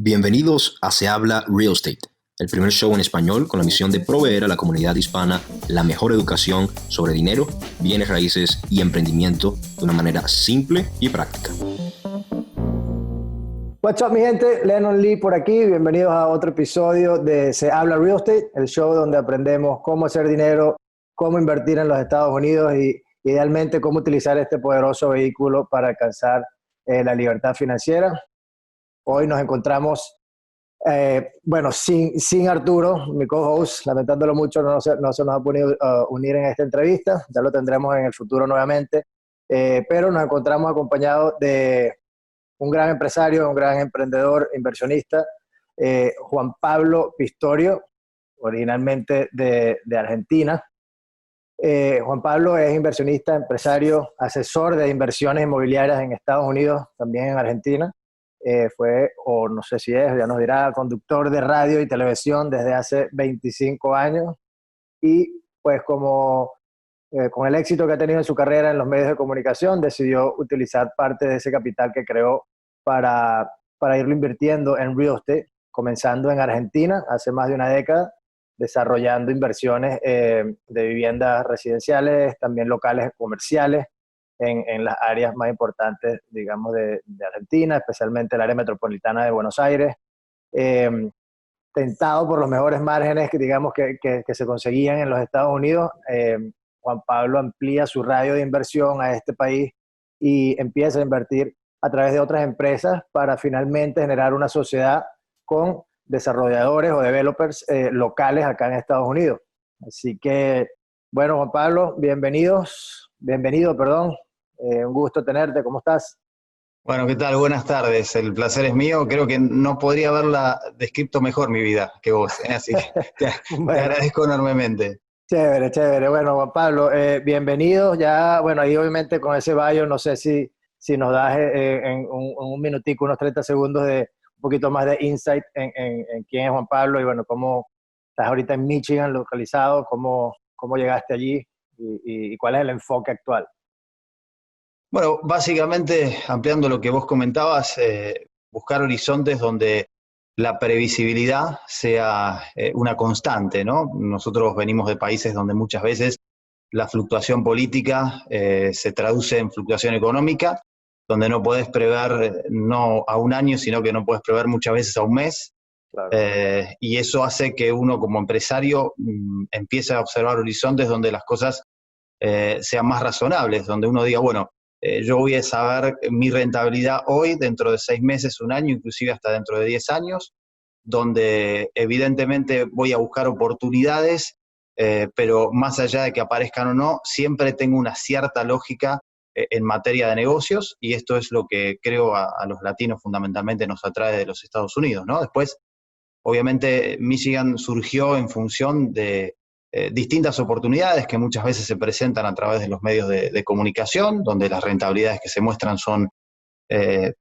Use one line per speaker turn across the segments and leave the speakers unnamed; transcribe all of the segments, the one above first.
Bienvenidos a Se Habla Real Estate, el primer show en español con la misión de proveer a la comunidad hispana la mejor educación sobre dinero, bienes raíces y emprendimiento de una manera simple y práctica.
What's up, mi gente? Lennon Lee por aquí. Bienvenidos a otro episodio de Se Habla Real Estate, el show donde aprendemos cómo hacer dinero, cómo invertir en los Estados Unidos y idealmente cómo utilizar este poderoso vehículo para alcanzar la libertad financiera. Hoy nos encontramos, sin Arturo, mi co-host. Lamentándolo mucho, no se nos ha podido unir en esta entrevista. Ya lo tendremos en el futuro nuevamente. Pero nos encontramos acompañados de un gran empresario, un gran emprendedor, inversionista, Juan Pablo Pistorio, originalmente de Argentina. Juan Pablo es inversionista, empresario, asesor de inversiones inmobiliarias en Estados Unidos, también en Argentina. No sé si es, ya nos dirá, conductor de radio y televisión desde hace 25 años. Y pues con el éxito que ha tenido en su carrera en los medios de comunicación, decidió utilizar parte de ese capital que creó para irlo invirtiendo en real estate, comenzando en Argentina hace más de una década, desarrollando inversiones de viviendas residenciales, también locales comerciales, en las áreas más importantes, digamos, de Argentina, especialmente el área metropolitana de Buenos Aires. Tentado por los mejores márgenes que se conseguían en los Estados Unidos, Juan Pablo amplía su radio de inversión a este país y empieza a invertir a través de otras empresas para finalmente generar una sociedad con desarrolladores o developers locales acá en Estados Unidos. Así que, bueno, Juan Pablo, bienvenido, perdón. Un gusto tenerte, ¿cómo estás?
Bueno, ¿qué tal? Buenas tardes, el placer es mío. Creo que no podría haberla descrito mejor mi vida que vos, así que te agradezco enormemente.
Chévere. Bueno, Juan Pablo, bienvenido. Ya, bueno, ahí obviamente con ese bio, no sé si nos das en un minutico, unos 30 segundos de un poquito más de insight en quién es Juan Pablo y bueno, cómo estás ahorita en Michigan localizado, cómo llegaste allí y cuál es el enfoque actual.
Bueno, básicamente, ampliando lo que vos comentabas, buscar horizontes donde la previsibilidad sea una constante, ¿no? Nosotros venimos de países donde muchas veces la fluctuación política se traduce en fluctuación económica, donde no podés prever no a un año, sino que no podés prever muchas veces a un mes.
Claro.
Y eso hace que uno como empresario empiece a observar horizontes donde las cosas sean más razonables, donde uno diga, bueno, yo voy a saber mi rentabilidad hoy, dentro de 6 meses, un año, inclusive hasta dentro de 10 años, donde evidentemente voy a buscar oportunidades, pero más allá de que aparezcan o no, siempre tengo una cierta lógica en materia de negocios, y esto es lo que creo a los latinos fundamentalmente nos atrae de los Estados Unidos, ¿no? Después, obviamente, Michigan surgió en función de distintas oportunidades que muchas veces se presentan a través de los medios de comunicación, donde las rentabilidades que se muestran son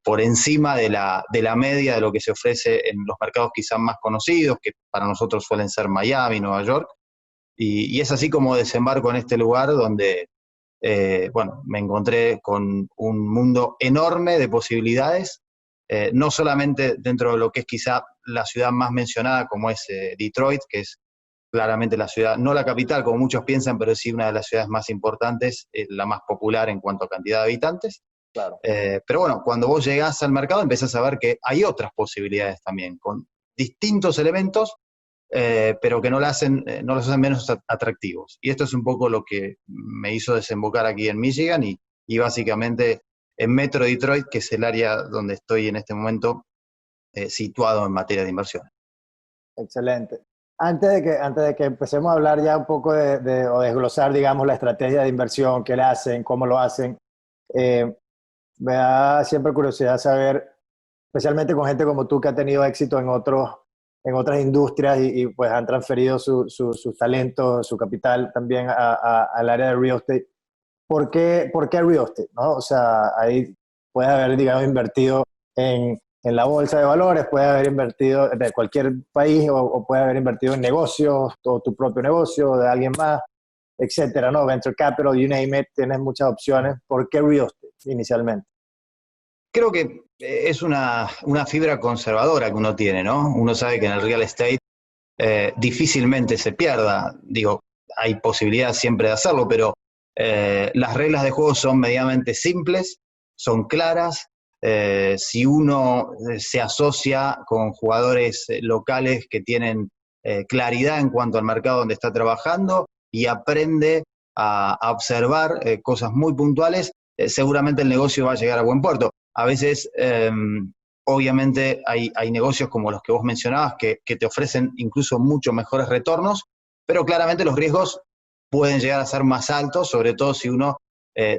por encima de la media de lo que se ofrece en los mercados quizás más conocidos, que para nosotros suelen ser Miami, Nueva York, y es así como desembarco en este lugar donde, me encontré con un mundo enorme de posibilidades, no solamente dentro de lo que es quizá la ciudad más mencionada como es Detroit, que es claramente la ciudad, no la capital como muchos piensan, pero sí una de las ciudades más importantes, la más popular en cuanto a cantidad de habitantes.
Claro.
Pero bueno, cuando vos llegás al mercado empezás a ver que hay otras posibilidades también, con distintos elementos, pero que no los hacen menos atractivos. Y esto es un poco lo que me hizo desembocar aquí en Michigan y básicamente en Metro Detroit, que es el área donde estoy en este momento situado en materia de inversión.
Excelente. Antes de que empecemos a hablar ya un poco o desglosar, digamos, la estrategia de inversión, qué le hacen, cómo lo hacen, me da siempre curiosidad saber, especialmente con gente como tú que ha tenido éxito en otras industrias y pues han transferido sus talentos, su capital también al área de real estate. ¿Por qué real estate? ¿No? O sea, ahí puedes haber, digamos, invertido en la bolsa de valores, puede haber invertido de cualquier país o puede haber invertido en negocios, o tu propio negocio, de alguien más, etcétera, ¿no? Venture capital, you name it, tienes muchas opciones. ¿Por qué real estate inicialmente?
Creo que es una fibra conservadora que uno tiene, ¿no? Uno sabe que en el real estate difícilmente se pierda. Digo, hay posibilidad siempre de hacerlo, pero las reglas de juego son medianamente simples, son claras. Si uno se asocia con jugadores locales que tienen claridad en cuanto al mercado donde está trabajando y aprende a observar cosas muy puntuales, seguramente el negocio va a llegar a buen puerto. A veces, obviamente, hay negocios como los que vos mencionabas que te ofrecen incluso mucho mejores retornos, pero claramente los riesgos pueden llegar a ser más altos, sobre todo si uno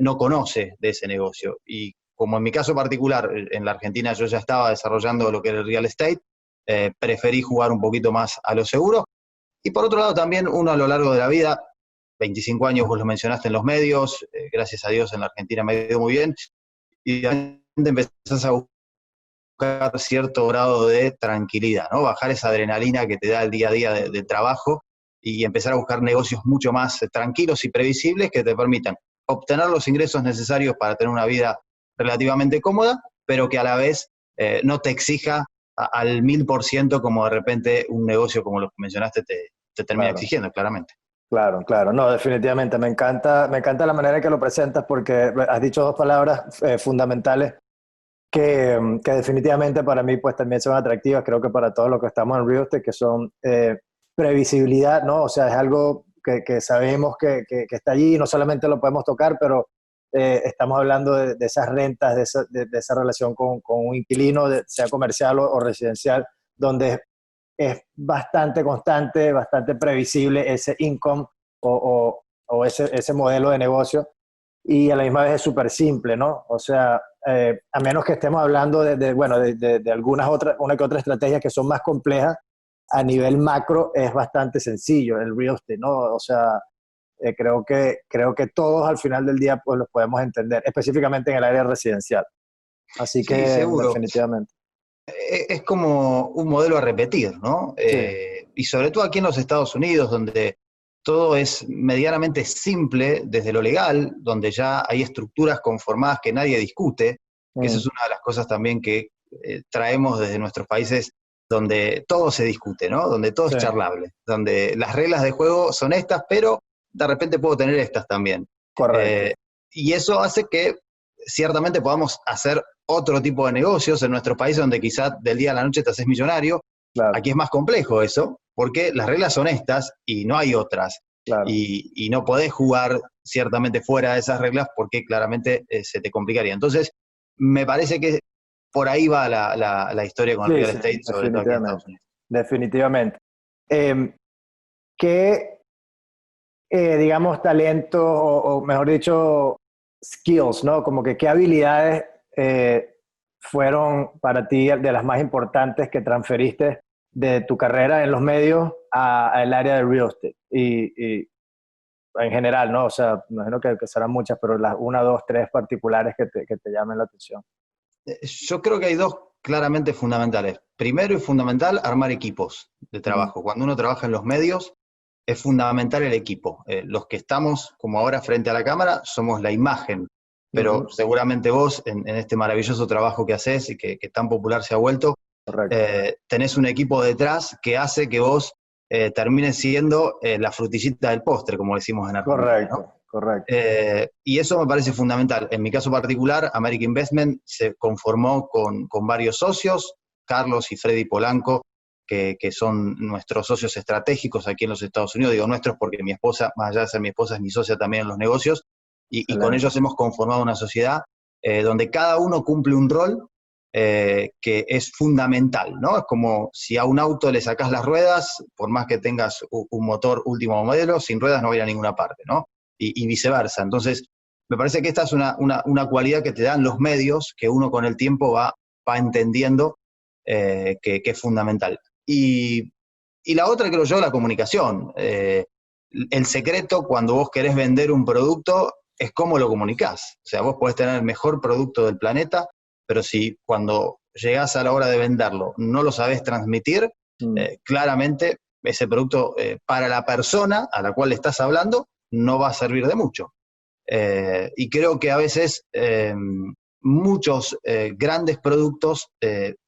no conoce de ese negocio. Y como en mi caso particular, en la Argentina yo ya estaba desarrollando lo que era el real estate, preferí jugar un poquito más a lo seguro. Y por otro lado también uno a lo largo de la vida, 25 años vos lo mencionaste en los medios, gracias a Dios en la Argentina me ha ido muy bien, y empezás a buscar cierto grado de tranquilidad, ¿no? Bajar esa adrenalina que te da el día a día de trabajo y empezar a buscar negocios mucho más tranquilos y previsibles que te permitan obtener los ingresos necesarios para tener una vida relativamente cómoda, pero que a la vez no te exija al 1000% como de repente un negocio como los que mencionaste te termina exigiendo, claramente.
Claro, claro, no, definitivamente, me encanta la manera en que lo presentas porque has dicho dos palabras fundamentales que definitivamente para mí pues también son atractivas, creo que para todos los que estamos en real estate, que son previsibilidad, ¿no? O sea, es algo que sabemos que está allí, no solamente lo podemos tocar, pero estamos hablando de esas rentas, de esa relación con un inquilino, sea comercial o residencial, donde es bastante constante, bastante previsible ese income o ese modelo de negocio, y a la misma vez es súper simple, ¿no? O sea, a menos que estemos hablando de algunas otras, una que otra estrategia que son más complejas, a nivel macro es bastante sencillo el real estate, ¿no? O sea, creo que todos al final del día pues los podemos entender, específicamente en el área residencial. Así que
Sí, seguro.
definitivamente.
Es como un modelo a repetir, ¿no?
Sí.
Y sobre todo aquí en los Estados Unidos, donde todo es medianamente simple desde lo legal, donde ya hay estructuras conformadas que nadie discute, que esa es una de las cosas también que traemos desde nuestros países, donde todo se discute, ¿no? Donde todo es charlable, donde las reglas de juego son estas, pero de repente puedo tener estas también.
Correcto.
Y eso hace que ciertamente podamos hacer otro tipo de negocios en nuestros países donde quizás del día a la noche te haces millonario.
Claro.
Aquí es más complejo eso, porque las reglas son estas y no hay otras.
Claro.
Y no podés jugar ciertamente fuera de esas reglas porque claramente se te complicaría. Entonces, me parece que por ahí va la historia con el real estate, sobre todo aquí en Estados Unidos.
Definitivamente. ¿Qué, digamos, talentos o mejor dicho, skills, ¿no? Como que qué habilidades fueron para ti de las más importantes que transferiste de tu carrera en los medios al área de real estate? Y en general, ¿no? O sea, me imagino que serán muchas, pero las 1, 2, 3 particulares que te llamen la atención.
Yo creo que hay dos claramente fundamentales. Primero y fundamental, armar equipos de trabajo. Cuando uno trabaja en los medios, es fundamental el equipo. Los que estamos, como ahora, frente a la cámara, somos la imagen. Pero seguramente vos, en este maravilloso trabajo que haces y que tan popular se ha vuelto, tenés un equipo detrás que hace que vos termines siendo la frutillita del postre, como decimos en Argentina.
Correcto,
¿no?
correcto.
Y eso me parece fundamental. En mi caso particular, American Investment se conformó con varios socios, Carlos y Freddy Polanco, que son nuestros socios estratégicos aquí en los Estados Unidos. Digo nuestros porque mi esposa, más allá de ser mi esposa, es mi socia también en los negocios, y con ellos hemos conformado una sociedad donde cada uno cumple un rol que es fundamental, ¿no? Es como si a un auto le sacás las ruedas, por más que tengas un motor último modelo, sin ruedas no va a ir a ninguna parte, ¿no? Y viceversa. Entonces, me parece que esta es una cualidad que te dan los medios, que uno con el tiempo va entendiendo que es fundamental. Y la otra, creo yo, la comunicación. El secreto, cuando vos querés vender un producto, es cómo lo comunicás. O sea, vos podés tener el mejor producto del planeta, pero si cuando llegás a la hora de venderlo no lo sabés transmitir, claramente ese producto para la persona a la cual le estás hablando no va a servir de mucho. Y creo que a veces muchos grandes productos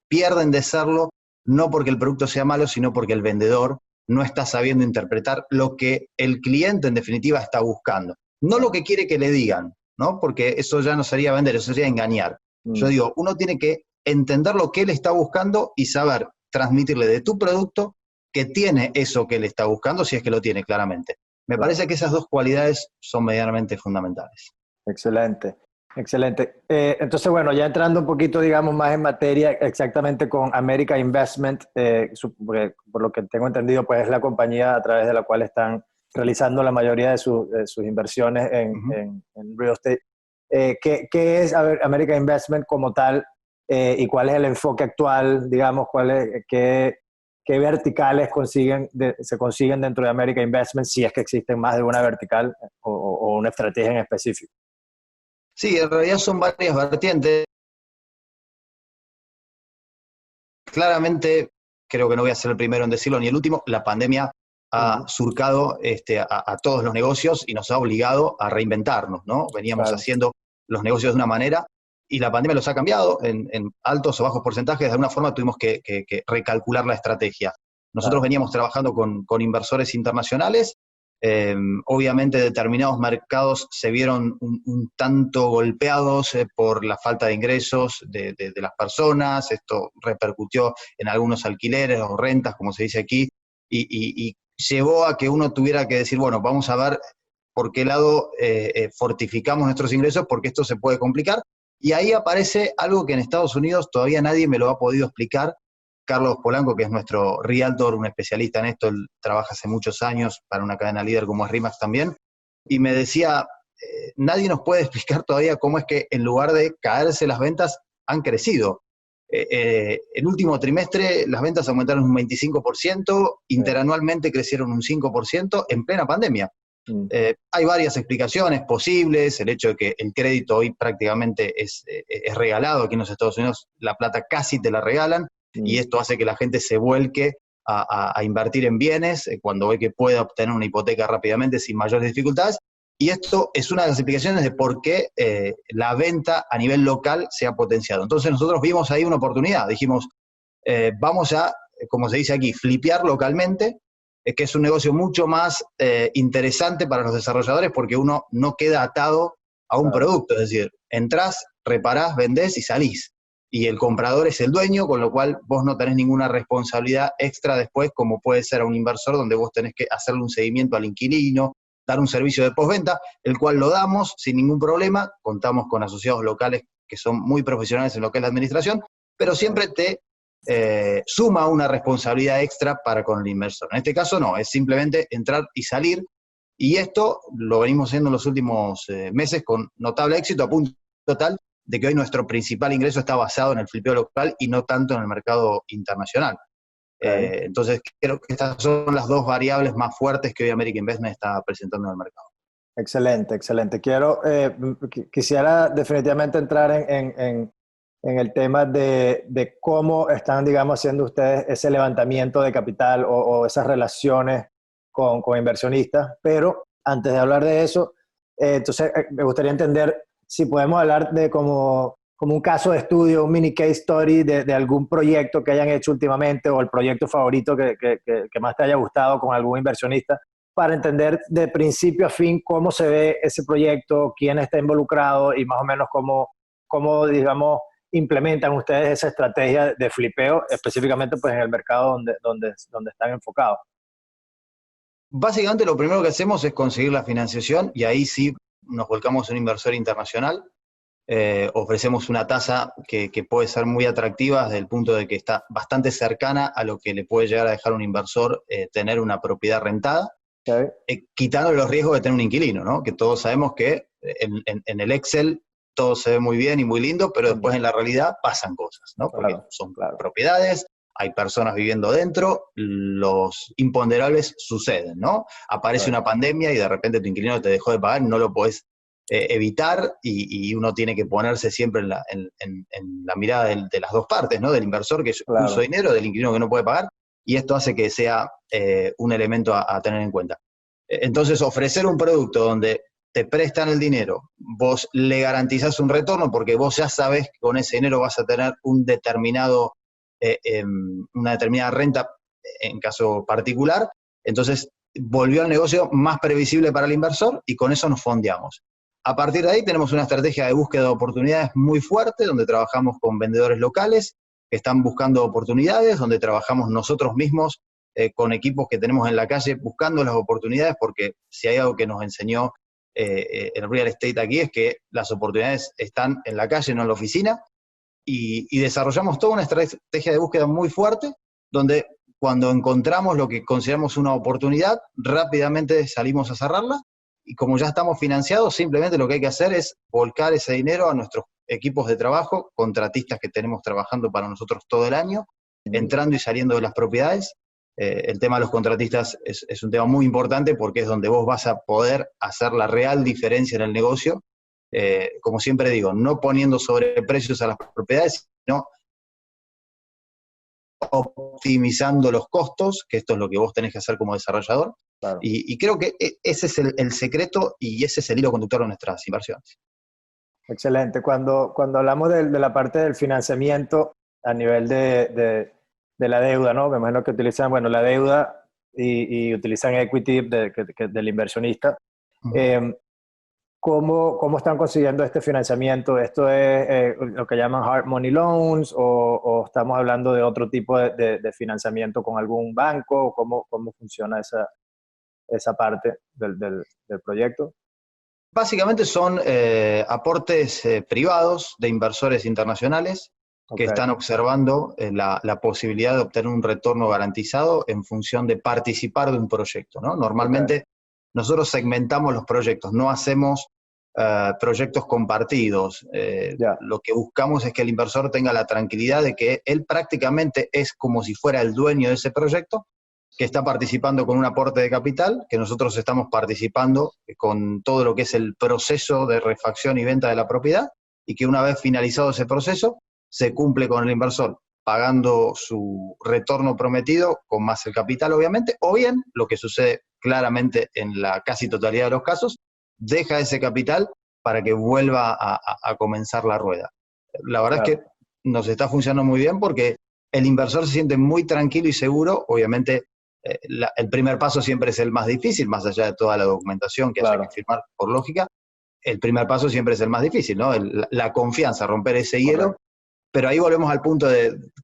pierden de serlo, no porque el producto sea malo, sino porque el vendedor no está sabiendo interpretar lo que el cliente en definitiva está buscando. No lo que quiere que le digan, ¿no? Porque eso ya no sería vender, eso sería engañar. Yo digo, uno tiene que entender lo que él está buscando y saber transmitirle de tu producto que tiene eso que él está buscando, si es que lo tiene claramente. Me parece que esas dos cualidades son medianamente fundamentales.
Excelente, excelente. Entonces, bueno, ya entrando un poquito, digamos, más en materia exactamente con America Investment, por lo que tengo entendido, pues es la compañía a través de la cual están realizando la mayoría de sus inversiones en real estate. ¿Qué es America Investment como tal y cuál es el enfoque actual, digamos, qué verticales se consiguen dentro de America Investment, si es que existen más de una vertical o una estrategia en específico?
Sí, en realidad son varias vertientes. Claramente, creo que no voy a ser el primero en decirlo ni el último, la pandemia ha surcado a todos los negocios y nos ha obligado a reinventarnos, ¿no? Veníamos haciendo los negocios de una manera y la pandemia los ha cambiado en altos o bajos porcentajes. De alguna forma tuvimos que recalcular la estrategia. Nosotros veníamos trabajando con inversores internacionales. Obviamente determinados mercados se vieron un tanto golpeados por la falta de ingresos de las personas. Esto repercutió en algunos alquileres o rentas, como se dice aquí, y llevó a que uno tuviera que decir, bueno, vamos a ver por qué lado fortificamos nuestros ingresos, porque esto se puede complicar. Y ahí aparece algo que en Estados Unidos todavía nadie me lo ha podido explicar. Carlos Polanco, que es nuestro realtor, un especialista en esto, él trabaja hace muchos años para una cadena líder como es RE/MAX también, y me decía, nadie nos puede explicar todavía cómo es que en lugar de caerse las ventas, han crecido. El último trimestre las ventas aumentaron un 25%, interanualmente crecieron un 5% en plena pandemia. Hay varias explicaciones posibles, el hecho de que el crédito hoy prácticamente es regalado aquí en los Estados Unidos, la plata casi te la regalan, y esto hace que la gente se vuelque a invertir en bienes cuando ve que puede obtener una hipoteca rápidamente sin mayores dificultades, y esto es una de las explicaciones de por qué la venta a nivel local se ha potenciado. Entonces nosotros vimos ahí una oportunidad, dijimos, vamos a, como se dice aquí, flipear localmente, que es un negocio mucho más interesante para los desarrolladores porque uno no queda atado a un producto, es decir, entrás, reparás, vendés y salís. Y el comprador es el dueño, con lo cual vos no tenés ninguna responsabilidad extra después, como puede ser a un inversor, donde vos tenés que hacerle un seguimiento al inquilino, dar un servicio de postventa, el cual lo damos sin ningún problema. Contamos con asociados locales que son muy profesionales en lo que es la administración, pero siempre te suma una responsabilidad extra para con el inversor. En este caso no, es simplemente entrar y salir, y esto lo venimos haciendo en los últimos meses con notable éxito, a punto tal de que hoy nuestro principal ingreso está basado en el flipeo local y no tanto en el mercado internacional. Entonces creo que estas son las dos variables más fuertes que hoy America Investment está presentando en el mercado.
Excelente, excelente. Quisiera definitivamente entrar en el tema de cómo están, digamos, haciendo ustedes ese levantamiento de capital o esas relaciones con inversionistas, pero antes de hablar de eso, entonces me gustaría entender si podemos hablar de como un caso de estudio, un mini case story de algún proyecto que hayan hecho últimamente o el proyecto favorito que más te haya gustado con algún inversionista, para entender de principio a fin cómo se ve ese proyecto, quién está involucrado y más o menos cómo digamos, implementan ustedes esa estrategia de flipeo, específicamente pues en el mercado donde están enfocados.
Básicamente lo primero que hacemos es conseguir la financiación y ahí sí nos volcamos en un inversor internacional. Ofrecemos una tasa que puede ser muy atractiva desde el punto de que está bastante cercana a lo que le puede llegar a dejar un inversor tener una propiedad rentada, quitando los riesgos de tener un inquilino, ¿no? Que todos sabemos que en el Excel todo se ve muy bien y muy lindo, pero después en la realidad pasan cosas, ¿no? Porque son propiedades, hay personas viviendo dentro, los imponderables suceden, ¿no? Aparece una pandemia y de repente tu inquilino te dejó de pagar, no lo podés evitar y uno tiene que ponerse siempre en la mirada de las dos partes, ¿no? Del inversor que puso dinero, del inquilino que no puede pagar, y esto hace que sea un elemento a tener en cuenta. Entonces, ofrecer un producto donde te prestan el dinero, vos le garantizás un retorno porque vos ya sabés que con ese dinero vas a tener un determinado, una determinada renta en caso particular, entonces volvió al negocio más previsible para el inversor y con eso nos fondeamos. A partir de ahí tenemos una estrategia de búsqueda de oportunidades muy fuerte, donde trabajamos con vendedores locales que están buscando oportunidades, donde trabajamos nosotros mismos con equipos que tenemos en la calle buscando las oportunidades, porque si hay algo que nos enseñó el real estate aquí es que las oportunidades están en la calle, no en la oficina, y desarrollamos toda una estrategia de búsqueda muy fuerte, donde cuando encontramos lo que consideramos una oportunidad, rápidamente salimos a cerrarla, y como ya estamos financiados, simplemente lo que hay que hacer es volcar ese dinero a nuestros equipos de trabajo, contratistas que tenemos trabajando para nosotros todo el año, entrando y saliendo de las propiedades. El tema de los contratistas es un tema muy importante porque es donde vos vas a poder hacer la real diferencia en el negocio. Como siempre digo, no poniendo sobreprecios a las propiedades, sino optimizando los costos, que esto es lo que vos tenés que hacer como desarrollador.
Claro.
Y creo que ese es el secreto y ese es el hilo conductor de nuestras inversiones.
Excelente. Cuando hablamos de la parte del financiamiento a nivel de la deuda, ¿no? Me imagino que utilizan, bueno, la deuda y utilizan equity del inversionista.
Uh-huh.
¿Cómo están consiguiendo este financiamiento? ¿Esto es lo que llaman hard money loans o estamos hablando de otro tipo de financiamiento con algún banco? ¿Cómo funciona esa parte del proyecto?
Básicamente son aportes privados de inversores internacionales que están observando la posibilidad de obtener un retorno garantizado en función de participar de un proyecto, ¿no? Normalmente nosotros segmentamos los proyectos, no hacemos proyectos compartidos. Lo que buscamos es que el inversor tenga la tranquilidad de que él prácticamente es como si fuera el dueño de ese proyecto, que está participando con un aporte de capital, que nosotros estamos participando con todo lo que es el proceso de refacción y venta de la propiedad, y que una vez finalizado ese proceso, se cumple con el inversor pagando su retorno prometido con más el capital, obviamente, o bien, lo que sucede claramente en la casi totalidad de los casos, deja ese capital para que vuelva a comenzar la rueda. La verdad es que nos está funcionando muy bien porque el inversor se siente muy tranquilo y seguro. Obviamente, el primer paso siempre es el más difícil, más allá de toda la documentación que haya que firmar por lógica. El primer paso siempre es el más difícil, ¿no? La confianza, romper ese hielo. Pero ahí volvemos al punto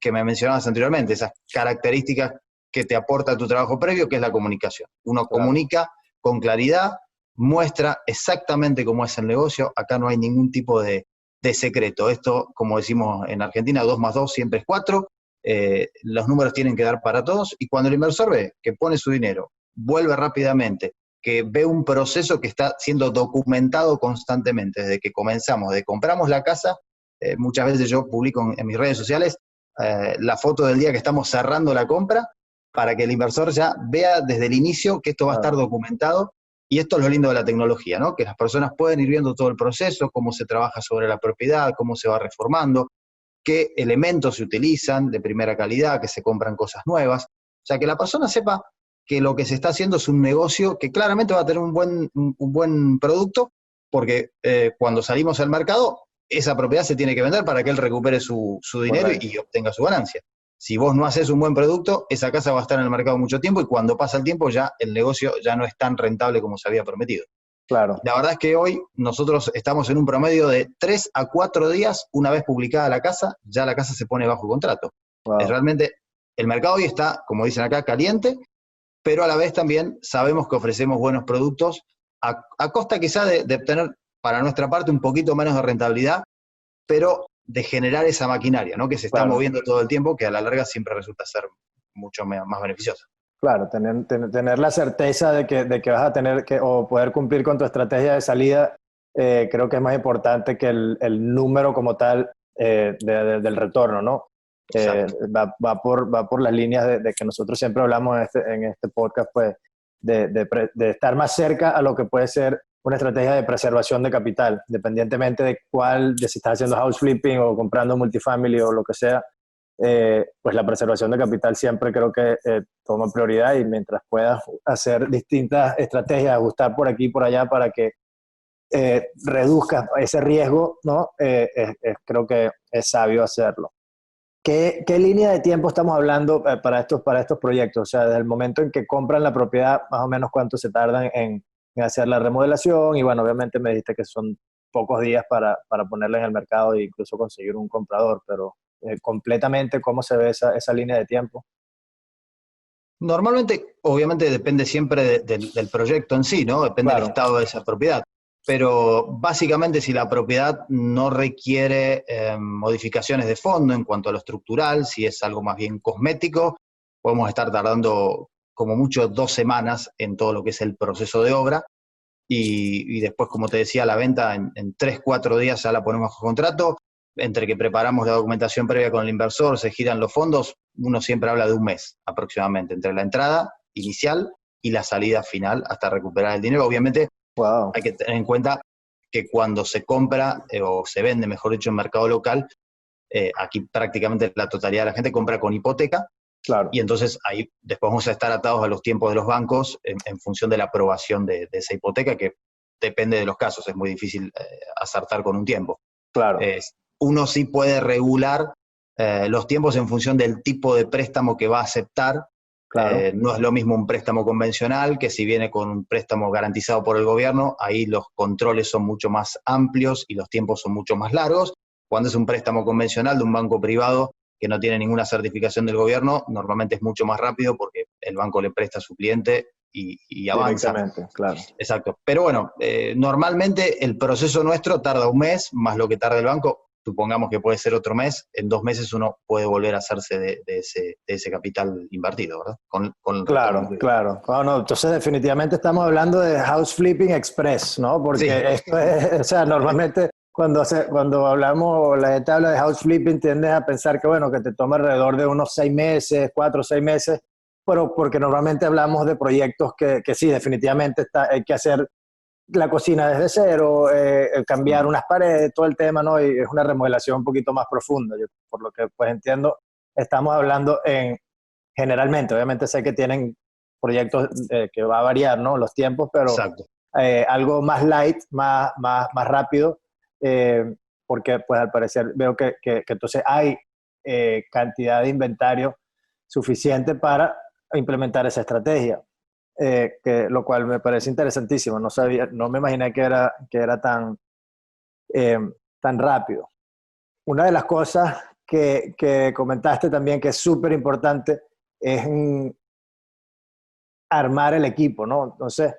que me mencionabas anteriormente, esas características que te aporta tu trabajo previo, que es la comunicación. Uno comunica con claridad, muestra exactamente cómo es el negocio. Acá no hay ningún tipo de secreto. Esto, como decimos en Argentina, 2 más 2 siempre es 4. Los números tienen que dar para todos. Y cuando el inversor ve que pone su dinero, vuelve rápidamente, que ve un proceso que está siendo documentado constantemente, desde que comenzamos, desde que compramos la casa. Muchas veces yo publico en mis redes sociales la foto del día que estamos cerrando la compra para que el inversor ya vea desde el inicio que esto va a estar documentado. Y esto es lo lindo de la tecnología, ¿no? Que las personas pueden ir viendo todo el proceso, cómo se trabaja sobre la propiedad, cómo se va reformando, qué elementos se utilizan de primera calidad, que se compran cosas nuevas. O sea, que la persona sepa que lo que se está haciendo es un negocio que claramente va a tener un buen producto, porque cuando salimos al mercado, esa propiedad se tiene que vender para que él recupere su dinero y obtenga su ganancia. Si vos no haces un buen producto, esa casa va a estar en el mercado mucho tiempo y cuando pasa el tiempo ya el negocio ya no es tan rentable como se había prometido.
Claro.
La verdad es que hoy nosotros estamos en un promedio de 3 a 4 días, una vez publicada la casa, ya la casa se pone bajo contrato. Es realmente, el mercado hoy está, como dicen acá, caliente, pero a la vez también sabemos que ofrecemos buenos productos a costa quizá de obtener para nuestra parte un poquito menos de rentabilidad, pero de generar esa maquinaria, ¿no? Que se está moviendo todo el tiempo, que a la larga siempre resulta ser mucho más beneficiosa.
Claro, tener la certeza de que vas a tener que o poder cumplir con tu estrategia de salida, creo que es más importante que el número como tal del retorno, ¿no? Va por las líneas de que nosotros siempre hablamos en este podcast, pues, de estar más cerca a lo que puede ser una estrategia de preservación de capital, independientemente de si estás haciendo house flipping o comprando multifamily o lo que sea, pues la preservación de capital siempre creo que toma prioridad y mientras puedas hacer distintas estrategias, ajustar por aquí y por allá para que reduzcas ese riesgo, ¿no? Creo que es sabio hacerlo. ¿Qué línea de tiempo estamos hablando para estos proyectos? O sea, desde el momento en que compran la propiedad, más o menos cuánto se tardan en hacer la remodelación, y bueno, obviamente me dijiste que son pocos días para ponerla en el mercado e incluso conseguir un comprador, pero completamente, ¿cómo se ve esa línea de tiempo?
Normalmente, obviamente depende siempre del proyecto en sí, ¿no? Depende del
Claro,
estado de esa propiedad. Pero básicamente si la propiedad no requiere modificaciones de fondo en cuanto a lo estructural, si es algo más bien cosmético, podemos estar tardando como mucho 2 semanas en todo lo que es el proceso de obra. Y después, como te decía, la venta en 3, 4 días ya la ponemos bajo contrato. Entre que preparamos la documentación previa con el inversor, se giran los fondos, uno siempre habla de un mes aproximadamente, entre la entrada inicial y la salida final hasta recuperar el dinero. Obviamente
wow,
hay que tener en cuenta que cuando se compra o se vende, mejor dicho, en mercado local, aquí prácticamente la totalidad de la gente compra con hipoteca,
claro,
y entonces ahí después vamos a estar atados a los tiempos de los bancos en función de la aprobación de esa hipoteca, que depende de los casos, es muy difícil acertar con un tiempo.
claro,
Uno sí puede regular los tiempos en función del tipo de préstamo que va a aceptar.
claro,
No es lo mismo un préstamo convencional que si viene con un préstamo garantizado por el gobierno, ahí los controles son mucho más amplios y los tiempos son mucho más largos. Cuando es un préstamo convencional de un banco privado que no tiene ninguna certificación del gobierno, normalmente es mucho más rápido porque el banco le presta a su cliente y avanza.
directamente, claro.
Exacto. Pero bueno, normalmente el proceso nuestro tarda un mes, más lo que tarda el banco. Supongamos que puede ser otro mes, en 2 meses uno puede volver a hacerse de ese capital invertido, ¿verdad? Con el retorno.
Claro, claro. No, no, entonces definitivamente estamos hablando de house flipping express, ¿no?
Sí,
Porque esto es, o sea, normalmente cuando hablamos, o la gente habla de house flipping, tiendes a pensar que, bueno, que te toma alrededor de unos 6 meses, 4 o 6 meses, pero porque normalmente hablamos de proyectos que sí, definitivamente hay que hacer la cocina desde cero, cambiar unas paredes, todo el tema, ¿no? Y es una remodelación un poquito más profunda. Yo, por lo que pues entiendo, estamos hablando generalmente, obviamente sé que tienen proyectos que va a variar, ¿no? Los tiempos, pero
exacto.
algo más light, más rápido, eh, porque pues al parecer veo que entonces hay cantidad de inventario suficiente para implementar esa estrategia, lo cual me parece interesantísimo. No sabía, no me imaginé que era eh, tan rápido. Una de las cosas que comentaste también que es súper importante es armar el equipo, ¿no? Entonces,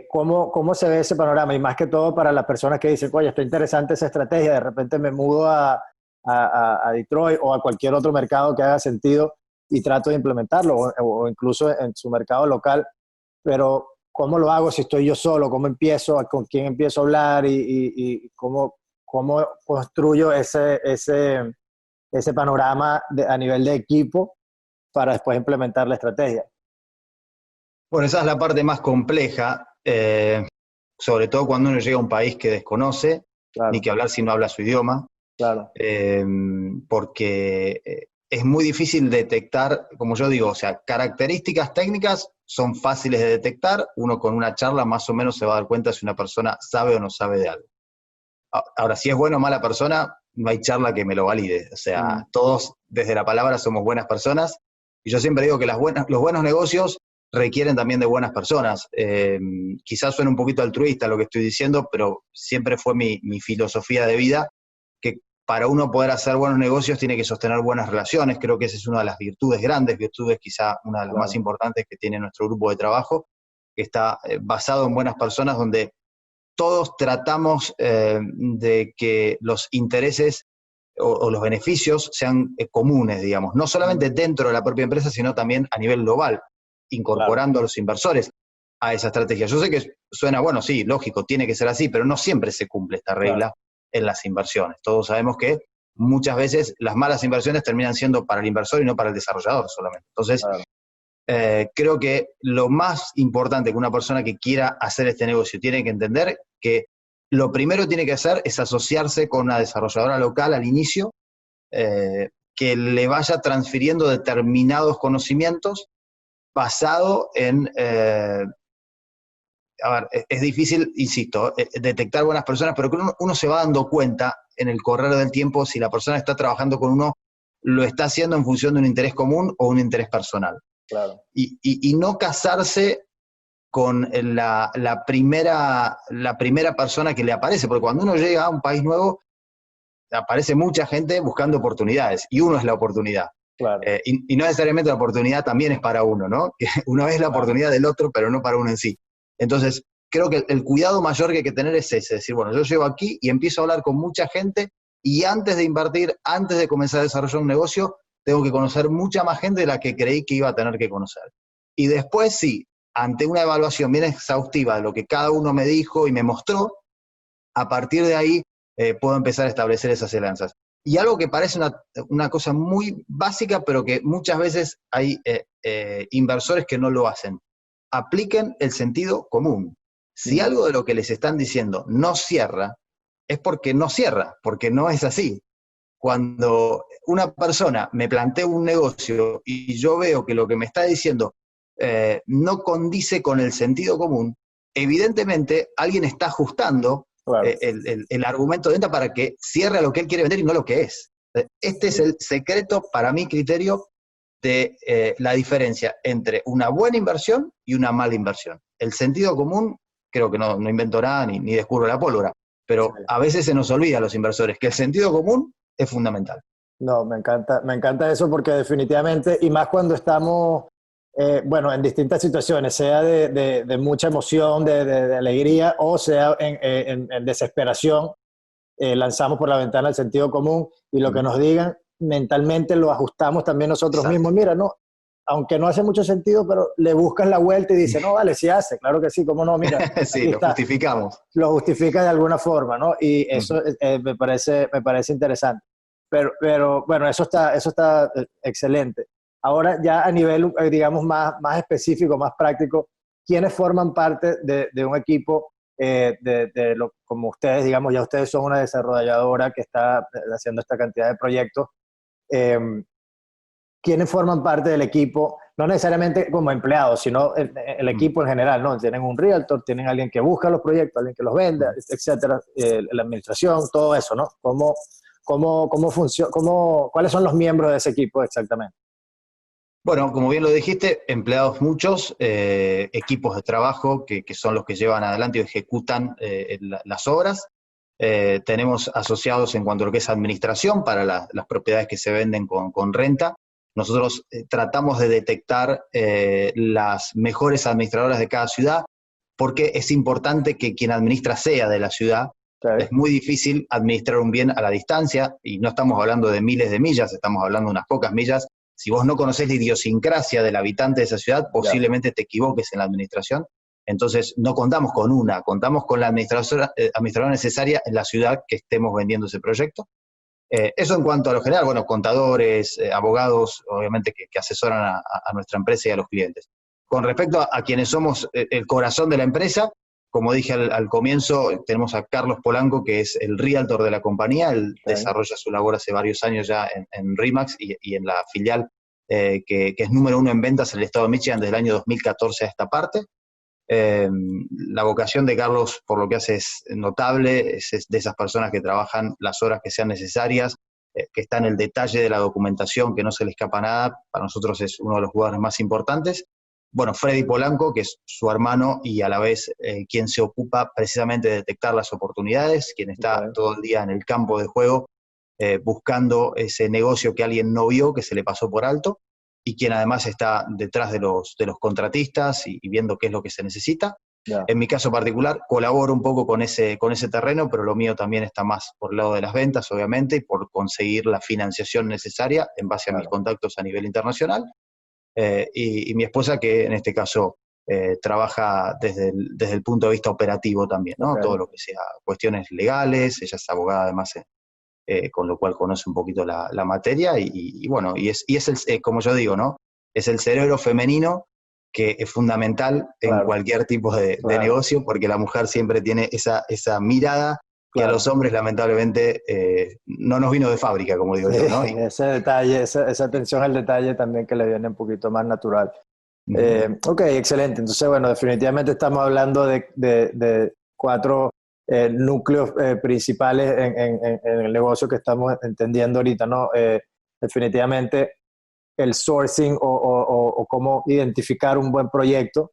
¿cómo se ve ese panorama? Y más que todo para las personas que dicen, oye, está interesante esa estrategia, de repente me mudo a Detroit o a cualquier otro mercado que haga sentido y trato de implementarlo, o incluso en su mercado local, pero ¿cómo lo hago si estoy yo solo? ¿Cómo empiezo? ¿Con quién empiezo a hablar? Y cómo construyo ese panorama a nivel de equipo para después implementar la estrategia.
Bueno, esa es la parte más compleja, sobre todo cuando uno llega a un país que desconoce, ni
Claro,
que hablar si no habla su idioma,
claro,
porque es muy difícil detectar, como yo digo, o sea, características técnicas son fáciles de detectar, uno con una charla más o menos se va a dar cuenta si una persona sabe o no sabe de algo. Ahora, si es buena o mala persona, no hay charla que me lo valide, o sea, todos desde la palabra somos buenas personas, y yo siempre digo que los buenos negocios requieren también de buenas personas. Quizás suene un poquito altruista lo que estoy diciendo, pero siempre fue mi filosofía de vida, que para uno poder hacer buenos negocios tiene que sostener buenas relaciones. Creo que esa es una de las virtudes, grandes virtudes, quizá una de las más
claro.
importantes que tiene nuestro grupo de trabajo, que está basado en buenas personas, donde todos tratamos de que los intereses o los beneficios sean comunes, digamos, no solamente dentro de la propia empresa, sino también a nivel global,
Claro,
incorporando a los inversores a esa estrategia. Yo sé que suena, bueno, sí, lógico, tiene que ser así, pero no siempre se cumple esta
claro,
regla en las inversiones. Todos sabemos que muchas veces las malas inversiones terminan siendo para el inversor y no para el desarrollador solamente. Entonces,
claro.
creo que lo más importante que una persona que quiera hacer este negocio tiene que entender que lo primero que tiene que hacer es asociarse con una desarrolladora local al inicio, que le vaya transfiriendo determinados conocimientos basado en a ver, es difícil, insisto, detectar buenas personas, pero que uno se va dando cuenta en el correr del tiempo si la persona está trabajando con uno, lo está haciendo en función de un interés común o un interés personal.
Claro.
Y no casarse con la primera persona que le aparece, porque cuando uno llega a un país nuevo, aparece mucha gente buscando oportunidades, y uno es la oportunidad.
Claro.
Y no necesariamente la oportunidad también es para uno, ¿no? Que uno es la oportunidad del otro, pero no para uno en sí. Entonces, creo que el cuidado mayor que hay que tener es ese, es decir, bueno, yo llego aquí y empiezo a hablar con mucha gente, y antes de invertir, antes de comenzar a desarrollar un negocio, tengo que conocer mucha más gente de la que creí que iba a tener que conocer. Y después sí, ante una evaluación bien exhaustiva de lo que cada uno me dijo y me mostró, a partir de ahí puedo empezar a establecer esas alianzas. Y algo que parece una cosa muy básica, pero que muchas veces hay inversores que no lo hacen. Apliquen el sentido común. Si algo de lo que les están diciendo no cierra, es porque no cierra, porque no es así. Cuando una persona me plantea un negocio y yo veo que lo que me está diciendo no condice con el sentido común, evidentemente alguien está ajustando el argumento de venta para que cierre a lo que él quiere vender y no lo que es. Este es el secreto, para mi criterio, de la diferencia entre una buena inversión y una mala inversión. El sentido común, creo que no invento nada ni descubro la pólvora, pero a veces se nos olvida a los inversores que el sentido común es fundamental.
No, me encanta eso porque definitivamente, y más cuando estamos, en distintas situaciones, sea de mucha emoción, de alegría, o sea en desesperación, lanzamos por la ventana el sentido común, y lo que nos digan mentalmente lo ajustamos también nosotros mismos. Mira, no, aunque no hace mucho sentido, pero le buscas la vuelta y dices, no, vale, sí hace, claro que sí, cómo no, mira.
Sí, lo justificamos.
Lo justifica de alguna forma, ¿no? Y eso me parece interesante. Pero bueno, eso está excelente. Ahora ya a nivel, digamos, más específico, más práctico, ¿quiénes forman parte de un equipo como ustedes? Digamos, ya ustedes son una desarrolladora que está haciendo esta cantidad de proyectos. ¿Quiénes forman parte del equipo? No necesariamente como empleados, sino el equipo en general, ¿no? Tienen un realtor, tienen alguien que busca los proyectos, alguien que los vende, etcétera, la administración, todo eso, ¿no? ¿Cómo funciona? ¿Cuáles son los miembros de ese equipo exactamente?
Bueno, como bien lo dijiste, empleados muchos, equipos de trabajo que son los que llevan adelante y ejecutan las obras. Tenemos asociados en cuanto a lo que es administración para las propiedades que se venden con renta. Nosotros tratamos de detectar las mejores administradoras de cada ciudad, porque es importante que quien administra sea de la ciudad. Es muy difícil administrar un bien a la distancia, y no estamos hablando de miles de millas, estamos hablando de unas pocas millas. Si vos no conocés la idiosincrasia del habitante de esa ciudad, posiblemente te equivoques en la administración. Entonces, no contamos con una, contamos con la administradora necesaria en la ciudad que estemos vendiendo ese proyecto. Eso en cuanto a lo general, bueno, contadores, abogados, obviamente que asesoran a nuestra empresa y a los clientes. Con respecto a quienes somos el corazón de la empresa, como dije al comienzo, tenemos a Carlos Polanco, que es el realtor de la compañía. Él desarrolla su labor hace varios años ya en RE/MAX y en la filial que es número 1 en ventas en el estado de Michigan desde el año 2014 a esta parte. La vocación de Carlos, por lo que hace, es notable, es de esas personas que trabajan las horas que sean necesarias, que está en el detalle de la documentación, que no se le escapa nada. Para nosotros es uno de los jugadores más importantes. Bueno, Freddy Polanco, que es su hermano y a la vez quien se ocupa precisamente de detectar las oportunidades, quien está todo el día en el campo de juego buscando ese negocio que alguien no vio, que se le pasó por alto, y quien además está detrás de los contratistas y viendo qué es lo que se necesita. En mi caso particular, colaboro un poco con ese terreno, pero lo mío también está más por el lado de las ventas, obviamente, y por conseguir la financiación necesaria en base a mis contactos a nivel internacional. Y mi esposa, que en este caso trabaja desde el punto de vista operativo también, ¿no? Todo lo que sea cuestiones legales. Ella es abogada además, con lo cual conoce un poquito la materia, y bueno, y es como yo digo, ¿no? Es el cerebro femenino que es fundamental en cualquier tipo de negocio, porque la mujer siempre tiene esa mirada que a los hombres lamentablemente no nos vino de fábrica, como digo yo, ¿no?
Ese detalle, esa atención al detalle también que le viene un poquito más natural. Ok, excelente. Entonces, bueno, definitivamente estamos hablando de cuatro núcleos principales en el negocio que estamos entendiendo ahorita, ¿no? Definitivamente el sourcing o cómo identificar un buen proyecto.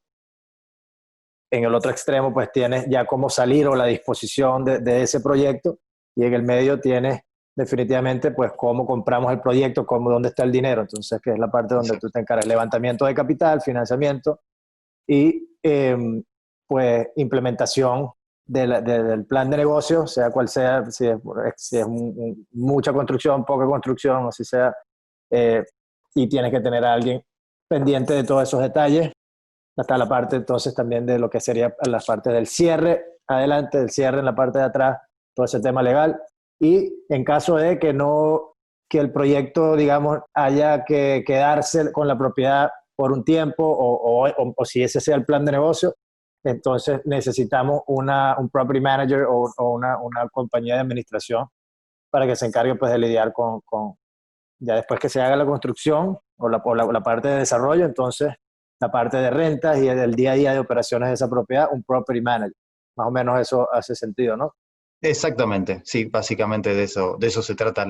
En el otro extremo, pues tienes ya cómo salir o la disposición de ese proyecto, y en el medio tienes definitivamente pues cómo compramos el proyecto, dónde está el dinero. Entonces, que es la parte donde tú te encargas, levantamiento de capital, financiamiento y pues implementación del plan de negocio, sea cual sea, si es mucha construcción, poca construcción, o si sea, y tienes que tener a alguien pendiente de todos esos detalles, hasta la parte entonces también de lo que sería la parte del cierre, adelante del cierre en la parte de atrás, todo ese tema legal. Y en caso de que el proyecto, digamos, haya que quedarse con la propiedad por un tiempo o si ese sea el plan de negocio, entonces necesitamos un property manager o una compañía de administración para que se encargue pues de lidiar con ya después que se haga la construcción o la parte de desarrollo, entonces la parte de rentas y el día a día de operaciones de esa propiedad, un property manager. Más o menos eso hace sentido, ¿no?
Exactamente, sí, básicamente de eso se trata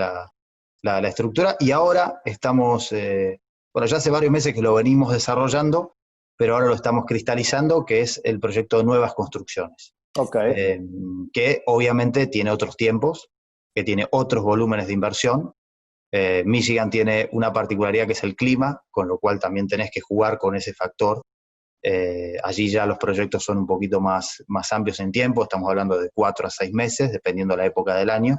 la estructura. Y ahora estamos, bueno, ya hace varios meses que lo venimos desarrollando, pero ahora lo estamos cristalizando, que es el proyecto de nuevas construcciones.
Ok.
Que obviamente tiene otros tiempos, que tiene otros volúmenes de inversión. Michigan tiene una particularidad que es el clima, con lo cual también tenés que jugar con ese factor. Allí ya los proyectos son un poquito más amplios en tiempo, estamos hablando de 4 a 6 meses, dependiendo de la época del año.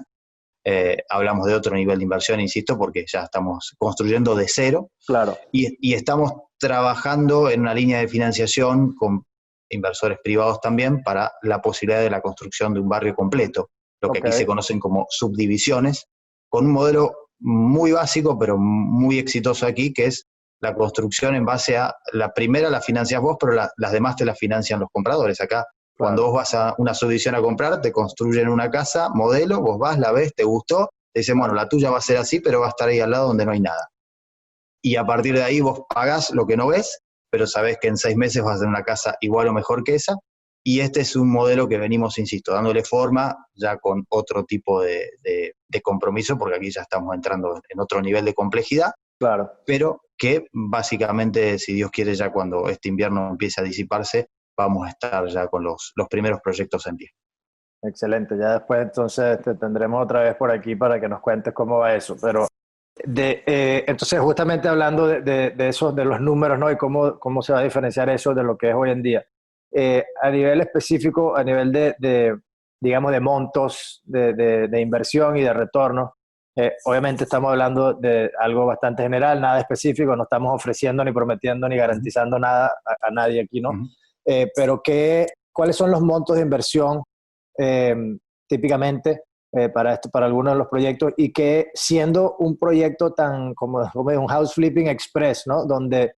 Hablamos de otro nivel de inversión, insisto, porque ya estamos construyendo de cero.
Claro.
Y estamos trabajando en una línea de financiación con inversores privados también para la posibilidad de la construcción de un barrio completo, lo que aquí se conocen como subdivisiones, con un modelo muy básico, pero muy exitoso aquí, que es la construcción en base a la primera la financias vos, pero las demás te las financian los compradores. Acá, cuando vos vas a una subdivisión a comprar, te construyen una casa, modelo, vos vas, la ves, te gustó, te dicen, bueno, la tuya va a ser así, pero va a estar ahí al lado donde no hay nada. Y a partir de ahí vos pagás lo que no ves, pero sabés que en 6 meses vas a tener una casa igual o mejor que esa. Y este es un modelo que venimos, insisto, dándole forma ya con otro tipo de compromiso, porque aquí ya estamos entrando en otro nivel de complejidad.
Claro.
Pero que básicamente, si Dios quiere, ya cuando este invierno empiece a disiparse, vamos a estar ya con los primeros proyectos en pie.
Excelente. Ya después entonces te tendremos otra vez por aquí para que nos cuentes cómo va eso. Pero entonces justamente hablando de esos, de los números, ¿no? Y cómo se va a diferenciar eso de lo que es hoy en día. A nivel específico, a nivel digamos, de montos de inversión y de retorno, obviamente estamos hablando de algo bastante general, nada específico, no estamos ofreciendo ni prometiendo ni garantizando nada a nadie aquí, ¿no? Uh-huh. Pero ¿cuáles son los montos de inversión típicamente para algunos de los proyectos, y que siendo un proyecto tan como un house flipping express, ¿no? Donde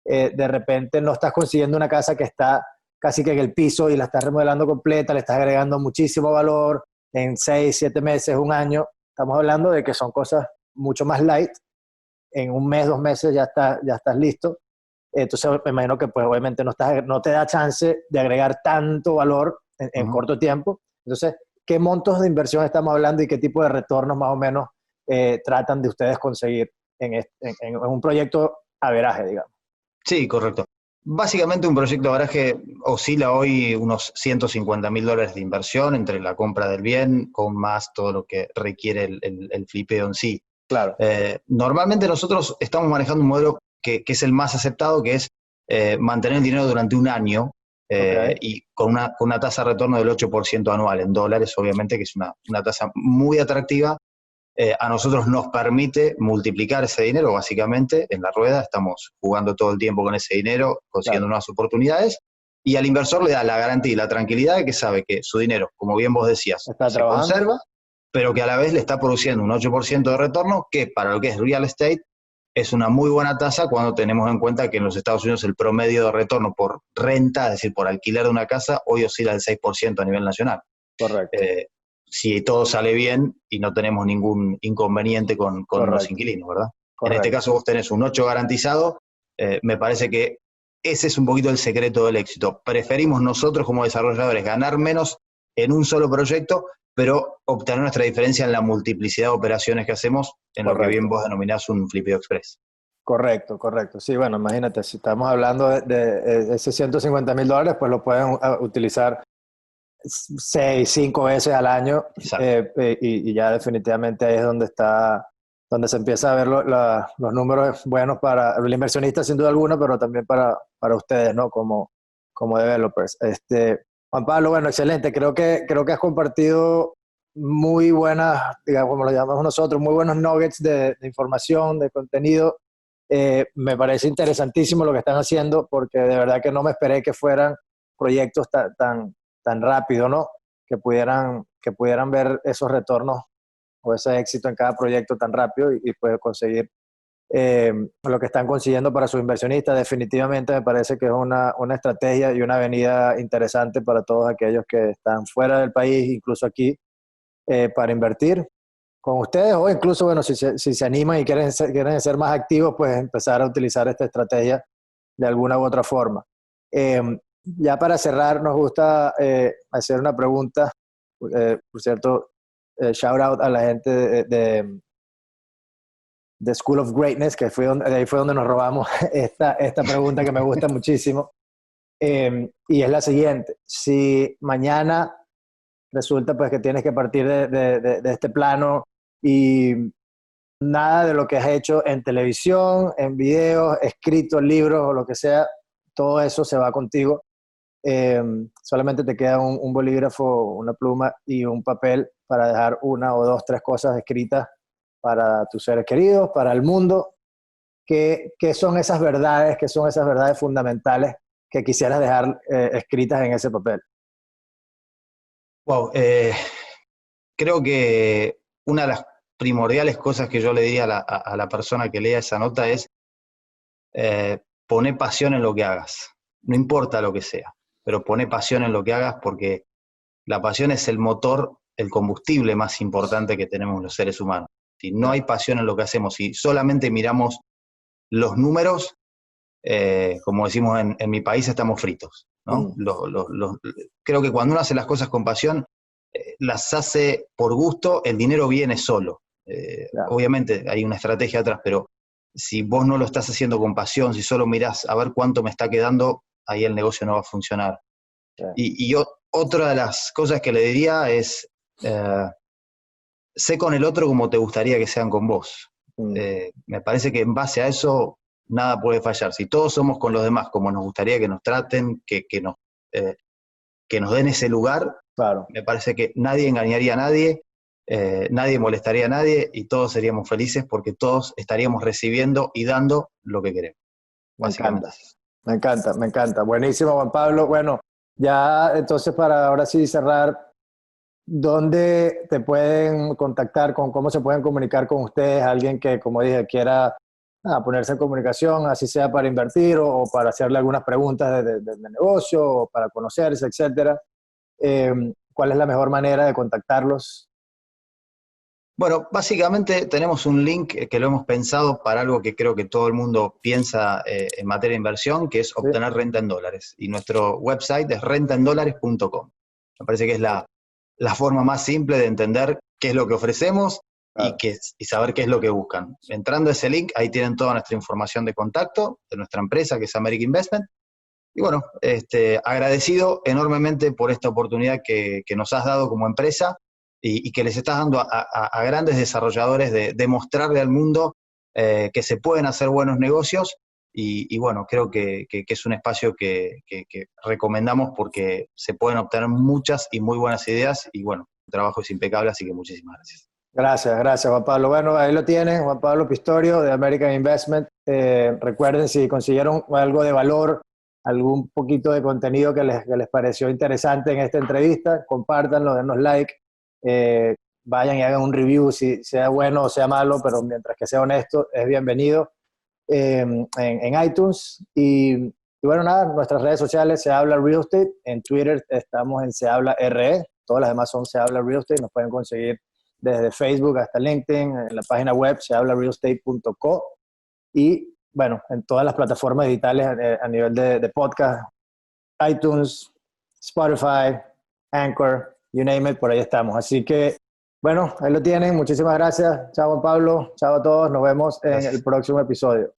de repente no estás consiguiendo una casa que está casi que en el piso y la estás remodelando completa, le estás agregando muchísimo valor en 6, 7 meses, un año? Estamos hablando de que son cosas mucho más light. En un mes, 2 meses ya estás listo. Entonces me imagino que pues obviamente no te da chance de agregar tanto valor en corto tiempo. Entonces, ¿qué montos de inversión estamos hablando y qué tipo de retornos más o menos tratan de ustedes conseguir en un proyecto averaje, digamos?
Sí, correcto. Básicamente un proyecto de averaje oscila hoy unos $150,000 de inversión entre la compra del bien con más todo lo que requiere el flipeo en sí.
Claro.
Normalmente nosotros estamos manejando un modelo que es el más aceptado, que es mantener el dinero durante un año y con una tasa de retorno del 8% anual en dólares, obviamente, que es una tasa muy atractiva. A nosotros nos permite multiplicar ese dinero, básicamente, en la rueda. Estamos jugando todo el tiempo con ese dinero, consiguiendo nuevas oportunidades, y al inversor le da la garantía y la tranquilidad de que sabe que su dinero, como bien vos decías, se conserva, pero que a la vez le está produciendo un 8% de retorno, que para lo que es real estate es una muy buena tasa cuando tenemos en cuenta que en los Estados Unidos el promedio de retorno por renta, es decir, por alquiler de una casa, hoy oscila al 6% a nivel nacional.
Correcto.
Si todo sale bien y no tenemos ningún inconveniente con los inquilinos, ¿verdad? Correcto. En este caso vos tenés un 8 garantizado, me parece que ese es un poquito el secreto del éxito. Preferimos nosotros como desarrolladores ganar menos en un solo proyecto, pero obtener nuestra diferencia en la multiplicidad de operaciones que hacemos, en
Correcto.
lo que bien vos denominás un Flipido Express.
Correcto, correcto. Sí, bueno, imagínate, si estamos hablando de ese $150,000, pues lo pueden utilizar 6, 5 veces al año, y ya definitivamente ahí es donde se empieza a ver los números buenos para el inversionista sin duda alguna, pero también para ustedes, ¿no? Como developers. Juan Pablo, bueno, excelente. Creo que has compartido muy buenas, digamos, como lo llamamos nosotros, muy buenos nuggets de información, de contenido. Me parece interesantísimo lo que están haciendo, porque de verdad que no me esperé que fueran proyectos tan rápido, ¿no? Que pudieran ver esos retornos o ese éxito en cada proyecto tan rápido y pues conseguir lo que están consiguiendo para sus inversionistas. Definitivamente me parece que es una estrategia y una avenida interesante para todos aquellos que están fuera del país, incluso aquí, para invertir con ustedes, o incluso, bueno, si se animan y quieren ser más activos, pues empezar a utilizar esta estrategia de alguna u otra forma. Ya para cerrar, nos gusta hacer una pregunta, por cierto, shout out a la gente de School of Greatness, que de ahí fue donde nos robamos esta pregunta que me gusta muchísimo, y es la siguiente: si mañana resulta pues que tienes que partir de este plano y nada de lo que has hecho en televisión, en videos, escritos, libros o lo que sea, todo eso se va contigo. Solamente te queda un bolígrafo, una pluma y un papel para dejar 1 o 2, 3 cosas escritas para tus seres queridos, para el mundo. ¿Qué son esas verdades? ¿Qué son esas verdades fundamentales que quisieras dejar escritas en ese papel?
Wow, creo que una de las primordiales cosas que yo le diría a la persona que lea esa nota es poné pasión en lo que hagas. No importa lo que sea, pero poné pasión en lo que hagas, porque la pasión es el motor, el combustible más importante que tenemos los seres humanos. Si no hay pasión en lo que hacemos, si solamente miramos los números, como decimos en mi país, estamos fritos, ¿no? Creo que cuando uno hace las cosas con pasión, las hace por gusto, el dinero viene solo. Claro. Obviamente hay una estrategia atrás, pero si vos no lo estás haciendo con pasión, si solo mirás a ver cuánto me está quedando, ahí el negocio no va a funcionar. Claro. Y otra de las cosas que le diría es, sé con el otro como te gustaría que sean con vos. Me parece que en base a eso nada puede fallar. Si todos somos con los demás como nos gustaría que nos traten, que nos den ese lugar, claro, me parece que nadie engañaría a nadie, nadie molestaría a nadie y todos seríamos felices porque todos estaríamos recibiendo y dando lo que queremos. Básicamente.
Me encanta. Buenísimo, Juan Pablo. Bueno, ya entonces para ahora sí cerrar, ¿dónde te pueden contactar? ¿Cómo se pueden comunicar con ustedes? Alguien que, como dije, quiera ponerse en comunicación, así sea para invertir o para hacerle algunas preguntas de negocio o para conocerse, etcétera. ¿Cuál es la mejor manera de contactarlos?
Bueno, básicamente tenemos un link que lo hemos pensado para algo que creo que todo el mundo piensa en materia de inversión, que es obtener renta en dólares. Y nuestro website es rentaendolares.com. Me parece que es la forma más simple de entender qué es lo que ofrecemos y saber qué es lo que buscan. Entrando a ese link, ahí tienen toda nuestra información de contacto de nuestra empresa, que es American Investment. Y bueno, agradecido enormemente por esta oportunidad que nos has dado como empresa y que les estás dando a grandes desarrolladores de mostrarle al mundo que se pueden hacer buenos negocios. Y bueno, creo que es un espacio que recomendamos porque se pueden obtener muchas y muy buenas ideas y bueno, el trabajo es impecable, así que muchísimas gracias.
Gracias Juan Pablo. Bueno, ahí lo tienen, Juan Pablo Pistorio de American Investment. Recuerden, si consiguieron algo de valor, algún poquito de contenido que les pareció interesante en esta entrevista, compártanlo, denos like, vayan y hagan un review, si sea bueno o sea malo, pero mientras que sea honesto, es bienvenido. En iTunes y bueno, nada, nuestras redes sociales: Se Habla Real Estate. En Twitter estamos en Se Habla RE, todas las demás son Se Habla Real Estate. Nos pueden conseguir desde Facebook hasta LinkedIn, en la página web sehablarealestate.co. Y bueno, en todas las plataformas digitales a nivel de podcast, iTunes, Spotify, Anchor, you name it, por ahí estamos. Así que, bueno, ahí lo tienen. Muchísimas gracias. Chao, Juan Pablo. Chao a todos. Nos vemos en el próximo episodio.